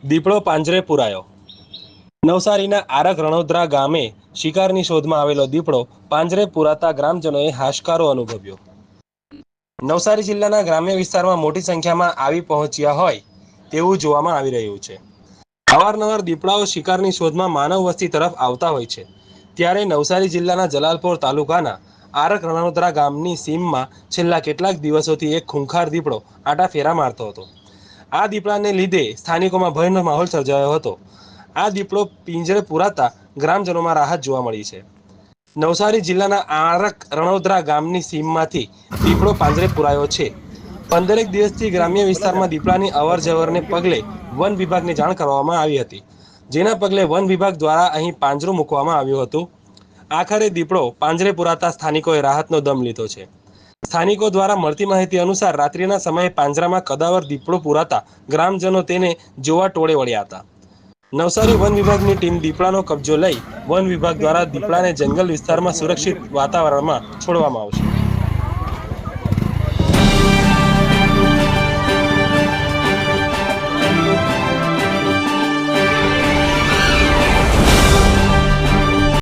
દીપડો પાંજરે પુરાયો। નવસારીના આરક રણોદરા ગામે શિકારની શોધમાં આવેલો દીપડો પાંજરે પુરાતા ગ્રામજનોએ હાશકારો અનુભવ્યો। નવસારી જિલ્લાના ગ્રામ્ય વિસ્તારમાં મોટી સંખ્યામાં આવી પહોંચ્યા હોય તેવું જોવામાં આવી રહ્યું છે। અવારનવાર દીપડાઓ શિકારની શોધમાં માનવ વસ્તી તરફ આવતા હોય છે, ત્યારે નવસારી જિલ્લાના જલાલપોર તાલુકાના આરક રણોદરા ગામની સીમમાં છેલ્લા કેટલાક દિવસોથી એક ખૂંખાર દીપડો આટા ફેરા મારતો હતો। આ દીપડાને લીધે સ્થાનિકોમાં ભયનો માહોલ સર્જાયો હતો। આ દીપડો પિંજરે પુરાતા ગ્રામજનોમાં રાહત જોવા મળી છે। નવસારી જિલ્લાના આરક રણોદરા ગામની સીમમાંથી દીપડો પાંજરે પુરાયો છે। 15 દિવસથી ગ્રામ્ય વિસ્તારમાં દીપડાની અવર જવરને પગલે વન વિભાગને જાણ કરવામાં આવી હતી, જેના પગલે વન વિભાગ દ્વારા અહીં પાંજરું મૂકવામાં આવ્યું હતું। આખરે દીપડો પાંજરે પુરાતા સ્થાનિકોએ રાહતનો દમ લીધો છે। સ્થાનિકો દ્વારા મળતી માહિતી અનુસાર રાત્રિના સમયે પાંજરામાં કદાવર દીપડો પુરાતા ગ્રામજનો તેને જોવા ટોળે વળ્યા હતા। નવસારી વન વિભાગની ટીમ દીપડાનો કબજો લઈ વન વિભાગ દ્વારા દીપડાને જંગલ વિસ્તારમાં સુરક્ષિત વાતાવરણમાં છોડવામાં આવશે।